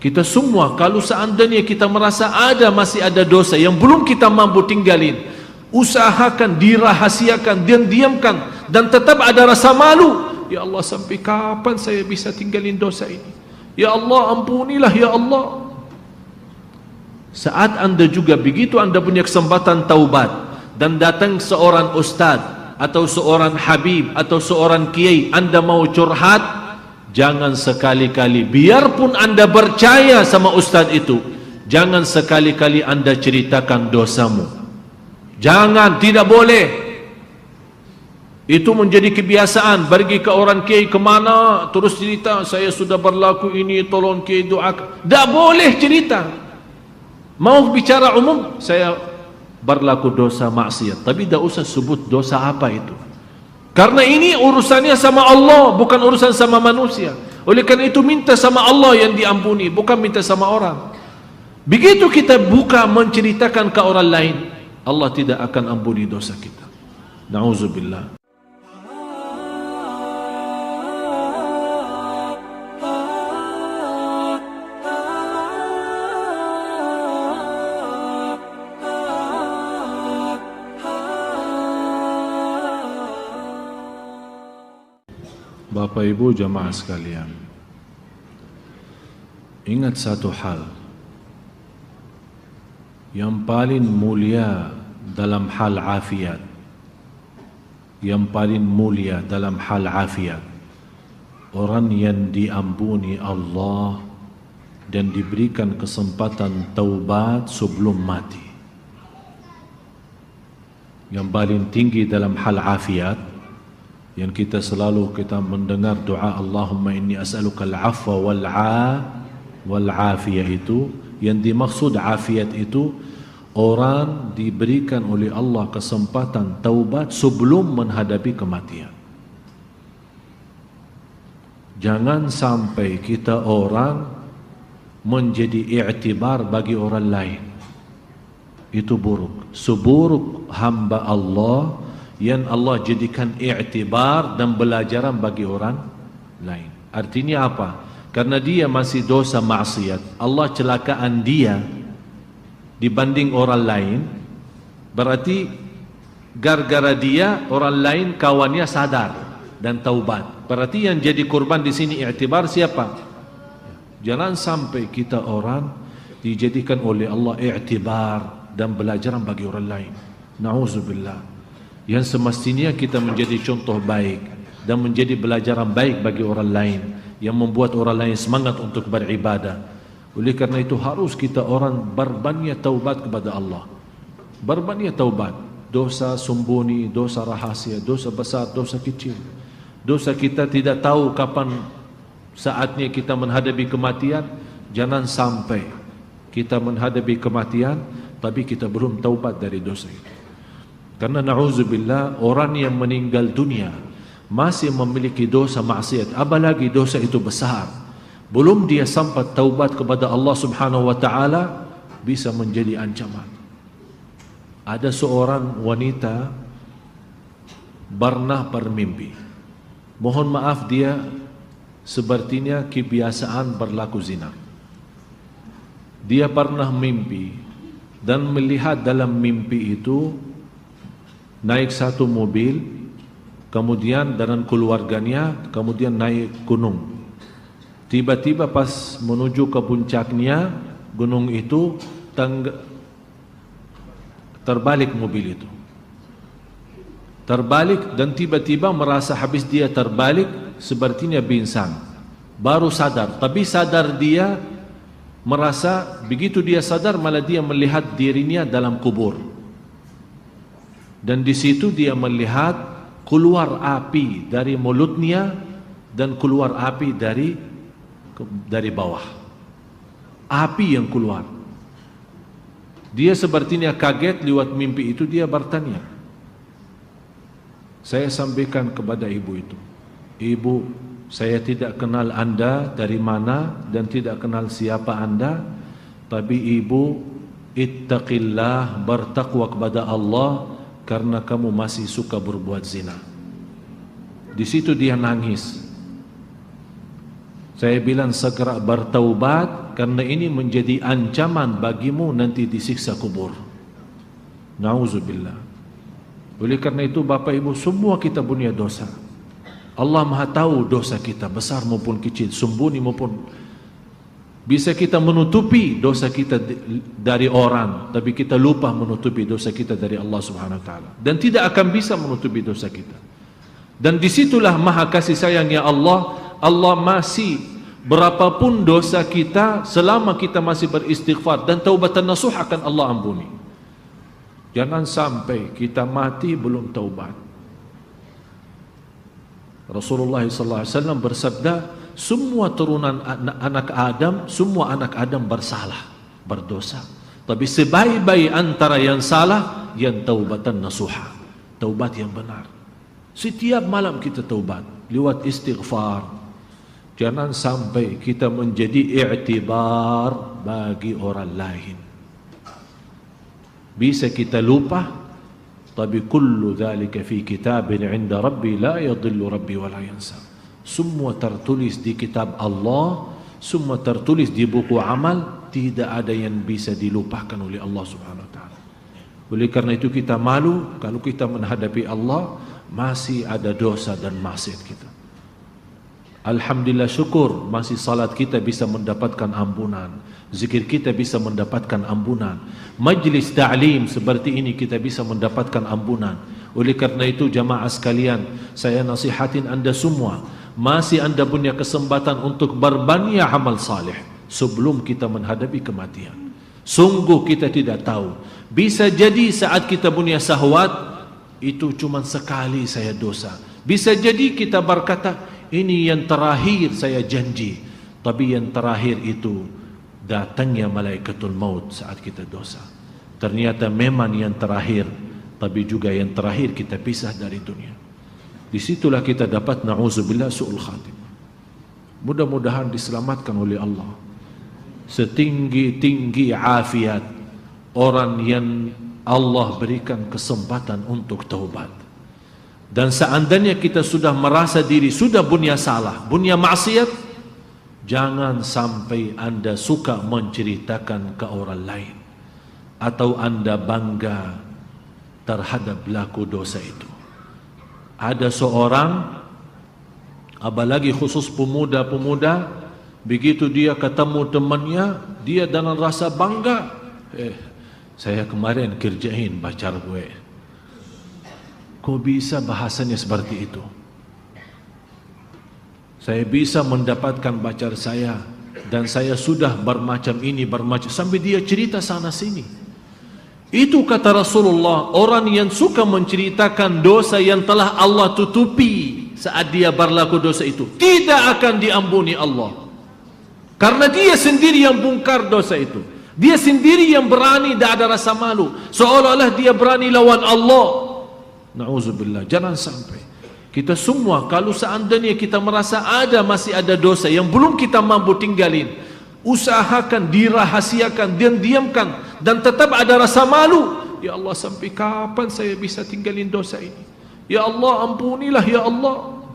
Kita semua kalau seandainya kita merasa masih ada dosa yang belum kita mampu tinggalin, usahakan dirahasiakan dan diamkan, dan tetap ada rasa malu. Ya Allah, sampai kapan saya bisa tinggalin dosa ini? Ya Allah, ampunilah ya Allah. Saat anda juga begitu, anda punya kesempatan taubat dan datang seorang ustaz atau seorang habib atau seorang kiai, anda mau curhat, jangan sekali-kali, biarpun anda percaya sama ustaz itu, jangan sekali-kali anda ceritakan dosamu. Jangan, tidak boleh. Itu menjadi kebiasaan. Pergi ke orang kiai kemana, terus cerita, saya sudah berlaku ini, tolong kiai doakan. Tak boleh cerita. Mau bicara umum, saya berlaku dosa maksiat, tapi tak usah sebut dosa apa itu. Karena ini urusannya sama Allah, bukan urusan sama manusia. Oleh karena itu minta sama Allah yang diampuni, bukan minta sama orang. Begitu kita buka menceritakan ke orang lain, Allah tidak akan ampuni dosa kita. Na'udzubillah. Bapak Ibu jamaah sekalian, ingat satu hal, yang paling mulia dalam hal afiat, yang paling mulia dalam hal afiat, orang yang diampuni Allah dan diberikan kesempatan taubat sebelum mati. Yang paling tinggi dalam hal afiat, yang kita selalu mendengar doa Allahumma inni as'aluka al-'afwa wal-'afiyah, itu yang dimaksud afiat itu orang diberikan oleh Allah kesempatan taubat sebelum menghadapi kematian. Jangan sampai kita orang menjadi i'tibar bagi orang lain. Itu buruk. Seburuk hamba Allah yang Allah jadikan i'tibar dan belajaran bagi orang lain. Artinya apa? Karena dia masih dosa maksiat, Allah celakaan dia dibanding orang lain. Berarti gara-gara dia orang lain kawannya sadar dan taubat. Berarti yang jadi korban di sini i'tibar siapa? Jangan sampai kita orang dijadikan oleh Allah i'tibar dan belajaran bagi orang lain. Na'udzubillah. Yang semestinya kita menjadi contoh baik dan menjadi belajaran baik bagi orang lain, yang membuat orang lain semangat untuk beribadah. Oleh karena itu harus kita orang berbanyak taubat kepada Allah. Berbanyak taubat. Dosa sembunyi, dosa rahasia, dosa besar, dosa kecil. Dosa kita tidak tahu kapan saatnya kita menghadapi kematian. Jangan sampai kita menghadapi kematian tapi kita belum taubat dari dosa itu. Karena na'udzubillah, orang yang meninggal dunia masih memiliki dosa maksiat, apalagi dosa itu besar, belum dia sampai taubat kepada Allah Subhanahu wa taala, bisa menjadi ancaman. Ada seorang wanita pernah bermimpi. Mohon maaf, dia sepertinya kebiasaan berlaku zina. Dia pernah mimpi dan melihat dalam mimpi itu naik satu mobil, kemudian dengan keluarganya, kemudian naik gunung. Tiba-tiba pas menuju ke puncaknya gunung itu, terbalik mobil itu. Terbalik dan tiba-tiba merasa habis dia terbalik, sepertinya pingsan. Baru sadar, tapi sadar dia merasa, begitu dia sadar malah dia melihat dirinya dalam kubur. Dan di situ dia melihat keluar api dari mulutnya dan keluar api dari bawah. Api yang keluar. Dia sepertinya kaget lewat mimpi itu. Dia bertanya. Saya sampaikan kepada ibu itu, ibu, saya tidak kenal anda dari mana dan tidak kenal siapa anda, tapi ibu ittaqillah, bertakwa kepada Allah, karena kamu masih suka berbuat zina. Di situ dia nangis. Saya bilang segera bertaubat, karena ini menjadi ancaman bagimu nanti disiksa kubur. Na'udzubillah. Oleh karena itu Bapak Ibu, semua kita punya dosa. Allah Maha tahu dosa kita, besar maupun kecil, sembunyi maupun. Bisa kita menutupi dosa kita dari orang, tapi kita lupa menutupi dosa kita dari Allah Subhanahu Wa Taala, dan tidak akan bisa menutupi dosa kita. Dan disitulah maha kasih sayangnya Allah. Allah masih, berapapun dosa kita, selama kita masih beristighfar dan taubatan nasuh, akan Allah ampuni. Jangan sampai kita mati belum taubat. Rasulullah SAW bersabda, semua turunan anak Adam, semua anak Adam bersalah, berdosa. Tapi sebaik-baik antara yang salah, yang taubatan nasuha, taubat yang benar. Setiap malam kita taubat lewat istighfar. Jangan sampai kita menjadi i'tibar bagi orang lain. Bisa kita lupa, tapi kullu dzalika fi kitabin 'inda rabbi la yadhillu rabbi wa la yansa. Semua tertulis di kitab Allah, semua tertulis di buku amal, tidak ada yang bisa dilupakan oleh Allah Subhanahu wa taala. Oleh karena itu kita malu kalau kita menghadapi Allah masih ada dosa dan maksiat kita. Alhamdulillah, syukur masih salat kita bisa mendapatkan ampunan, zikir kita bisa mendapatkan ampunan, majlis ta'lim seperti ini kita bisa mendapatkan ampunan. Oleh karena itu jamaah sekalian, saya nasihatin anda semua, masih anda punya kesempatan untuk berbanyak amal saleh sebelum kita menghadapi kematian. Sungguh kita tidak tahu, bisa jadi saat kita punya syahwat itu cuma sekali saya dosa, bisa jadi kita berkata ini yang terakhir saya janji, tapi yang terakhir itu datangnya malaikatul maut saat kita dosa. Ternyata memang yang terakhir, tapi juga yang terakhir kita pisah dari dunia. Disitulah kita dapat na'udzubillah su'ul khatimah. Mudah-mudahan diselamatkan oleh Allah. Setinggi-tinggi afiat orang yang Allah berikan kesempatan untuk taubat. Dan seandainya kita sudah merasa diri sudah punya salah, punya maksiat, jangan sampai anda suka menceritakan ke orang lain, atau anda bangga terhadap pelaku dosa itu. Ada seorang, apalagi khusus pemuda-pemuda, begitu dia ketemu temannya, dia dengan rasa bangga, saya kemarin kerjain pacar gue. Kok bisa bahasanya seperti itu? Saya bisa mendapatkan pacar saya, dan saya sudah bermacam ini, bermacam, sampai dia cerita sana sini. Itu kata Rasulullah, orang yang suka menceritakan dosa yang telah Allah tutupi saat dia berlaku dosa itu, tidak akan diampuni Allah. Karena dia sendiri yang bongkar dosa itu. Dia sendiri yang berani, tidak ada rasa malu, seolah-olah dia berani lawan Allah. Na'udzubillah. Jangan sampai kita semua, kalau seandainya kita merasa masih ada dosa yang belum kita mampu tinggalin, usahakan dirahasiakan dan diamkan, dan tetap ada rasa malu. Ya Allah, sampai kapan saya bisa tinggalin dosa ini? Ya Allah, ampunilah ya Allah.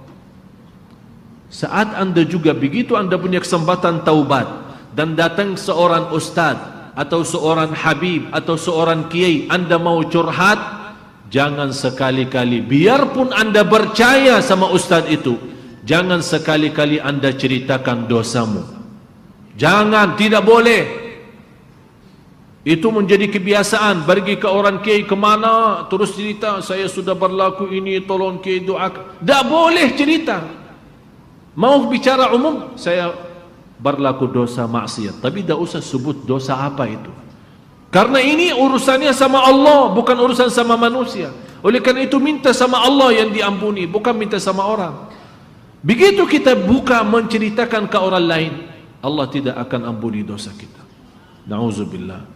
Saat anda juga begitu, anda punya kesempatan taubat dan datang seorang ustaz atau seorang habib atau seorang kiai, anda mau curhat, jangan sekali-kali, biarpun anda percaya sama ustaz itu, jangan sekali-kali anda ceritakan dosamu. Jangan, tidak boleh. Itu menjadi kebiasaan, pergi ke orang kiai kemana, terus cerita, saya sudah berlaku ini, tolong kiai doakan. Tak boleh cerita. Mau bicara umum, saya berlaku dosa maksiat, tapi tak usah sebut dosa apa itu. Karena ini urusannya sama Allah, bukan urusan sama manusia. Oleh karena itu minta sama Allah yang diampuni, bukan minta sama orang. Begitu kita buka menceritakan ke orang lain, Allah tidak akan ampuni dosa kita. Na'udzubillah.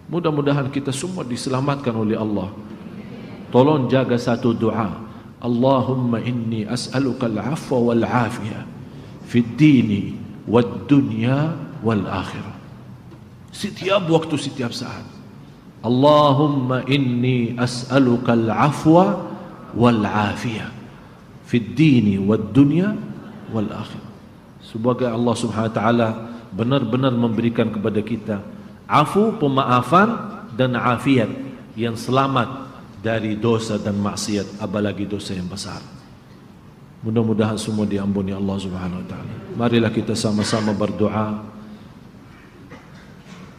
Mudah-mudahan kita semua diselamatkan oleh Allah. Tolong jaga satu doa. Allahumma inni as'aluka al-afwa wal-afiyah fid dini wad dunya wal akhirah. Setiap waktu, setiap saat. Allahumma inni as'aluka al-afwa wal-afiyah fid dini wad dunya wal akhirah. Semoga Allah Subhanahu Wa Taala benar-benar memberikan kepada kita afu, pemaafan dan afiat yang selamat dari dosa dan maksiat, apalagi dosa yang besar. Mudah-mudahan semua diampuni Allah Subhanahu Wa Taala. Marilah kita sama-sama berdoa.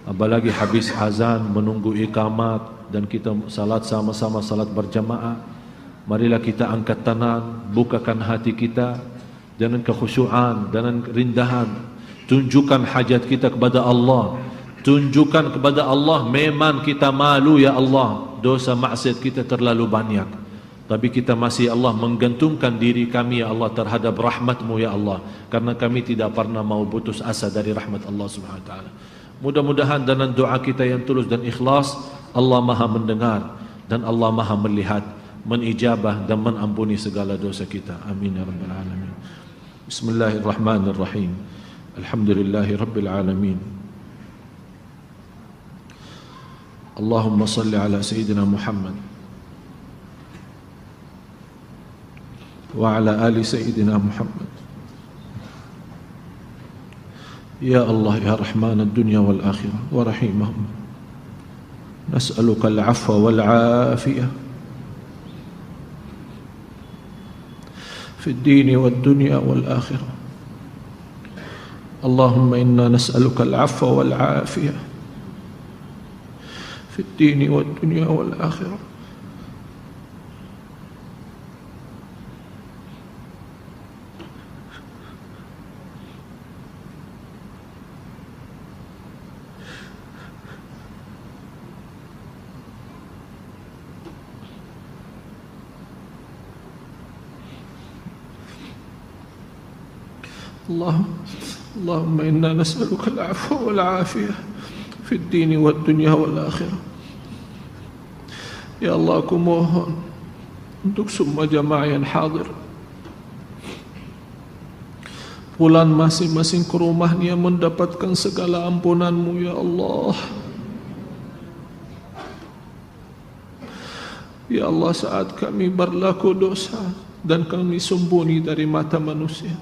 Apalagi habis azan menunggu iqamat dan kita salat sama-sama, salat berjamaah. Marilah kita angkat tangan, bukakan hati kita dengan kekhusyuan, dengan kerindahan. Tunjukkan hajat kita kepada Allah. Tunjukkan kepada Allah, memang kita malu ya Allah, dosa maksiat kita terlalu banyak, tapi kita masih Allah menggantungkan diri kami ya Allah terhadap rahmat-Mu ya Allah, karena kami tidak pernah mau putus asa dari rahmat Allah Subhanahu Wa Taala. Mudah-mudahan dengan doa kita yang tulus dan ikhlas, Allah Maha mendengar dan Allah Maha melihat, menijabah dan mengampuni segala dosa kita. Amin ya rabbal alamin. Bismillahirrahmanirrahim. Alhamdulillahi rabbil alamin. Allahumma salli ala Sayyidina Muhammad wa ala ali Sayyidina Muhammad. Ya Allah ya Rahman ad-dunya wal akhirah wa rahimahum, nas'aluka al-'afwa wal 'afiyah fi ad-din wad dunya wal akhirah. Allahumma inna nas'aluka al-'afwa wal 'afiyah في الدين والدنيا والآخرة. اللهم إنا نسألك العفو والعافية في الدين والدنيا والآخرة. Ya Allah, aku mohon untuk semua jamaah yang hadir, pulang masing-masing ke rumahnya mendapatkan segala ampunan-Mu ya Allah. Ya Allah, saat kami berlaku dosa dan kami sembunyi dari mata manusia,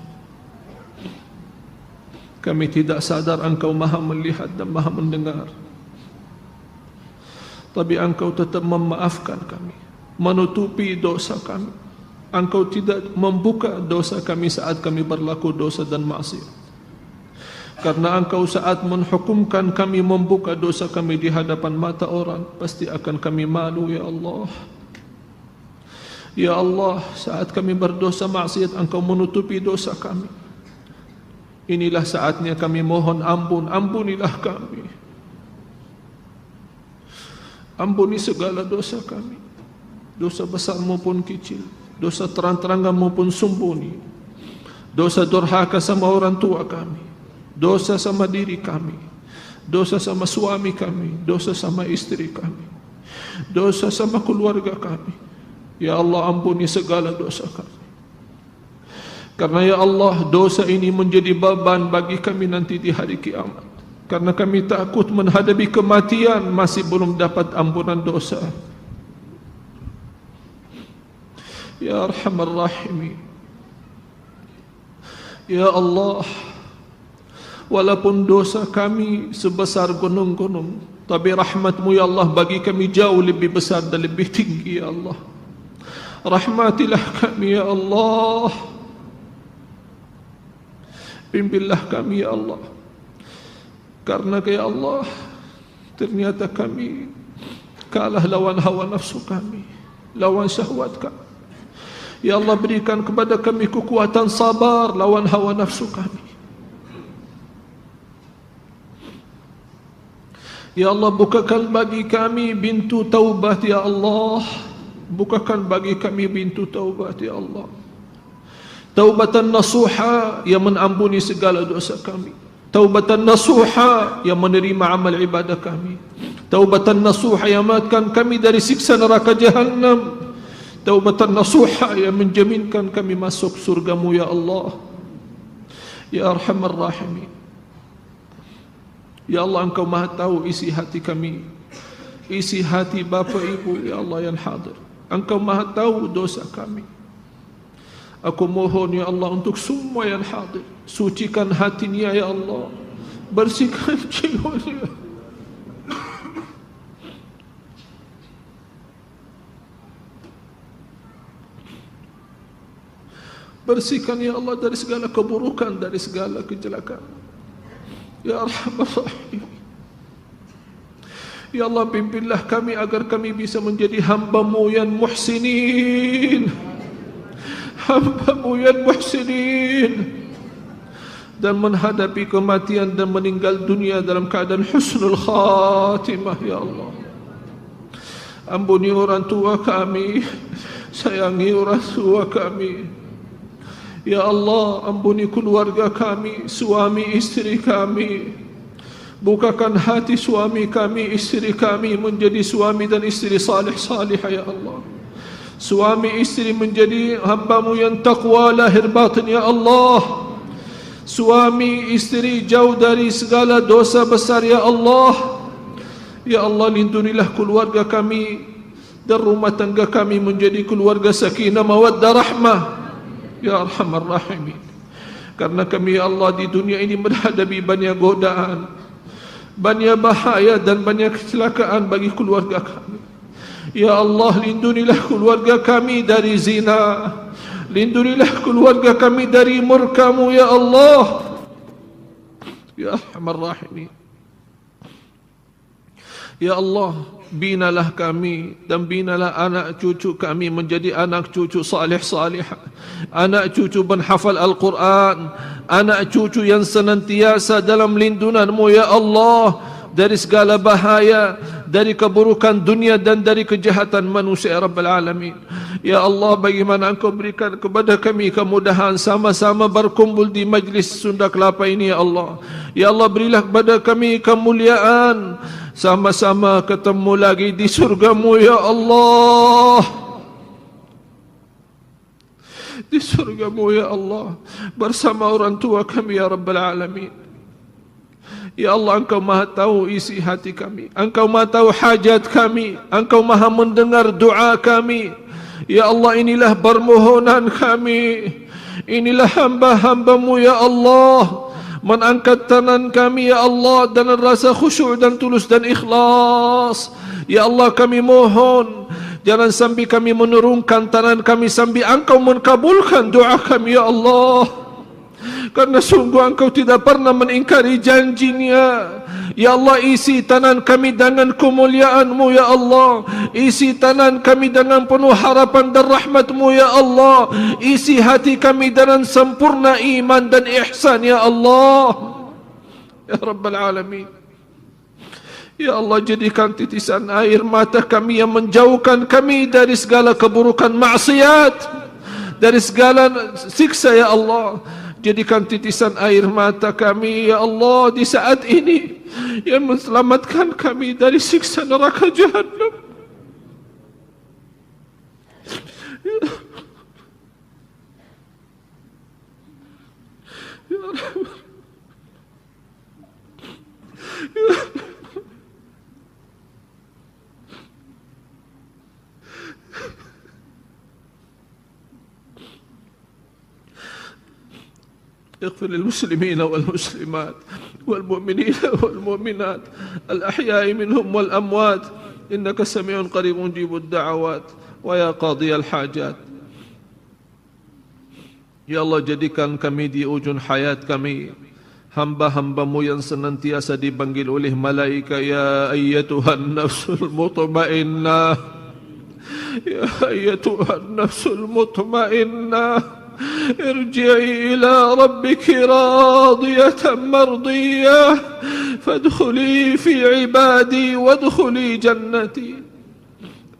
kami tidak sadar Engkau Maha melihat dan Maha mendengar, tapi Engkau tetap memaafkan kami, menutupi dosa kami. Engkau tidak membuka dosa kami saat kami berlaku dosa dan maksiat, karena Engkau saat menghukumkan kami membuka dosa kami di hadapan mata orang, pasti akan kami malu ya Allah. Ya Allah, saat kami berdosa maksiat Engkau menutupi dosa kami. Inilah saatnya kami mohon ampun, ampunilah kami. Ampuni segala dosa kami, dosa besar maupun kecil, dosa terang-terangan maupun sembunyi, dosa durhaka sama orang tua kami, dosa sama diri kami, dosa sama suami kami, dosa sama istri kami, dosa sama keluarga kami. Ya Allah, ampuni segala dosa kami. Karena ya Allah, dosa ini menjadi beban bagi kami nanti di hari kiamat. Karena kami takut menghadapi kematian masih belum dapat ampunan dosa. Ya Arhamar Rahimin, ya Allah, walaupun dosa kami sebesar gunung-gunung, tapi rahmat-Mu ya Allah bagi kami jauh lebih besar dan lebih tinggi ya Allah. Rahmatilah kami ya Allah, pimpinlah kami ya Allah. Karena ya Allah, ternyata kami kalah lawan hawa nafsu kami, lawan syahwat kami. Ya Allah, berikan kepada kami kekuatan sabar lawan hawa nafsu kami. Ya Allah, bukakan bagi kami pintu taubat ya Allah. Bukakan bagi kami pintu taubat ya Allah. Taubatan nasuha yang mengampuni segala dosa kami. Taubatan nasuha yang menerima amal ibadah kami. Taubatan nasuha yang menyelamatkan kami dari siksa neraka jahannam. Taubatan nasuha yang menjaminkan kami masuk surga-Mu ya Allah. Ya Arhamar Rahimin, ya Allah, Engkau Maha tahu isi hati kami, isi hati bapa ibu ya Allah yang hadir. Engkau Maha tahu dosa kami. Aku mohon ya Allah untuk semua yang hadir, sucikan hatinya ya Allah, bersihkan jiwanya. Bersihkan ya Allah dari segala keburukan, dari segala kejelekan. Ya Arhamar Rahim. Ya Allah, pimpinlah kami agar kami bisa menjadi hamba-Mu yang muhsinin, hamba-Mu yang muhsinin, dan menghadapi kematian dan meninggal dunia dalam keadaan husnul khatimah ya Allah. Ampuni orang tua kami, sayangi orang tua kami ya Allah. Ampuni keluarga kami, suami istri kami. Bukakan hati suami kami, istri kami menjadi suami dan istri salih-salihah ya Allah. Suami istri menjadi hamba-Mu yang taqwa lahir batin ya Allah. Suami istri jauh dari segala dosa besar ya Allah. Ya Allah, lindungilah keluarga kami dan rumah tangga kami menjadi keluarga sakinah mawaddah rahmah ya Arhamar Rahimin. Karena kami ya Allah di dunia ini menghadapi banyak godaan, banyak bahaya dan banyak kecelakaan bagi keluarga kami. Ya Allah, lindungilah keluarga kami dari zina, lindungilah keluarga kami dari murka-Mu ya Allah ya Arhamar Rahimin. Ya Allah, binalah kami dan binalah anak cucu kami menjadi anak cucu salih-salihah, anak cucu penghafal Al-Quran, anak cucu yang senantiasa dalam lindungan-Mu ya Allah, dari segala bahaya, dari keburukan dunia dan dari kejahatan manusia ya Rabbal Alamin. Ya Allah, bagaimana Engkau berikan kepada kami kemudahan sama-sama berkumpul di majlis Sunda Kelapa ini ya Allah. Ya Allah, berilah kepada kami kemuliaan, sama-sama ketemu lagi di surga-Mu ya Allah, di surga-Mu ya Allah, bersama orang tua kami ya Rabbal Alamin. Ya Allah, Engkau maha tahu isi hati kami, Engkau maha tahu hajat kami, Engkau maha mendengar doa kami. Ya Allah, inilah permohonan kami, inilah hamba-hamba-Mu ya Allah, mengangkat tangan kami ya Allah dengan rasa khusyuk dan tulus dan ikhlas. Ya Allah, kami mohon jangan sampai kami menurunkan tangan kami sampai Engkau mengabulkan doa kami ya Allah, karena sungguh Engkau tidak pernah mengingkari janjinya. Ya Allah, isi tangan kami dengan kemuliaan-Mu ya Allah, isi tangan kami dengan penuh harapan dan rahmat-Mu ya Allah, isi hati kami dengan sempurna iman dan ihsan ya Allah ya Rabbal Alamin. Ya Allah, jadikan titisan air mata kami yang menjauhkan kami dari segala keburukan maksiat, dari segala siksa ya Allah. Jadikan titisan air mata kami ya Allah di saat ini yang menyelamatkan kami dari siksa neraka Jahannam. Ya Rahman, ya اغفر للمسلمين والمسلمات والمؤمنين والمؤمنات الأحياء منهم والأموات إنك سميع قريب مجيب الدعوات ويا قاضي الحاجات. Ya Allah, jadikan kami di ujung hayat kami hamba-hamba-Mu yang senantiasa dipanggil oleh malaikat, ya ayyatuhan nafsul mutmainnah, ya ayyatuhan nafsul mutmainnah, ارجعي إلى ربك راضية مرضية فادخلي في عبادي وادخلي جنتي.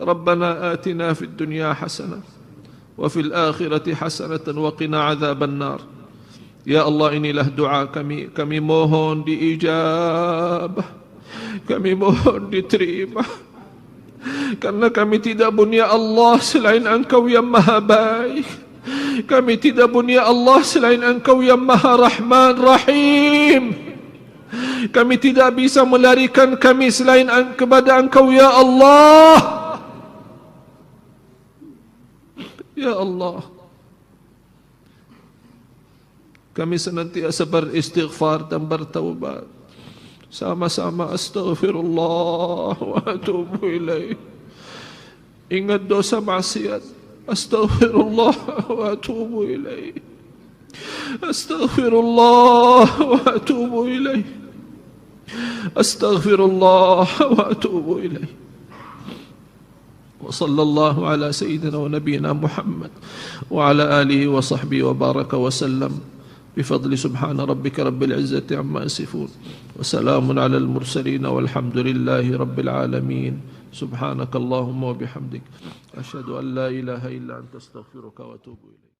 ربنا آتنا في الدنيا حسنة وفي الآخرة حسنة وقنا عذاب النار. Ya Allah, inilah doa kami, kami mohon diijabah, kami mohon diterima, karena kami tidak punya Allah selain Engkau yang maha baik. Kami tidak punya Allah selain Engkau yang maha Rahman Rahim. Kami tidak bisa melarikan kami selain kepada Engkau ya Allah. Ya Allah, Kami senantiasa beristighfar dan bertaubat. Sama-sama astaghfirullah wa atubu ilaih. Ingat dosa maksiat. Astaghfirullah wa atubu ilaih. Astaghfirullah wa atubu ilaih. Astaghfirullah wa atubu ilaih. وصلى الله على سيدنا ونبينا محمد وعلى آله وصحبه وبارك وسلم بفضل سبحان ربك رب العزة عما يصفون وسلام على المرسلين والحمد لله رب العالمين سبحانك اللهم وبحمدك أشهد أن لا إله إلا أنت أستغفرك وأتوب إليك.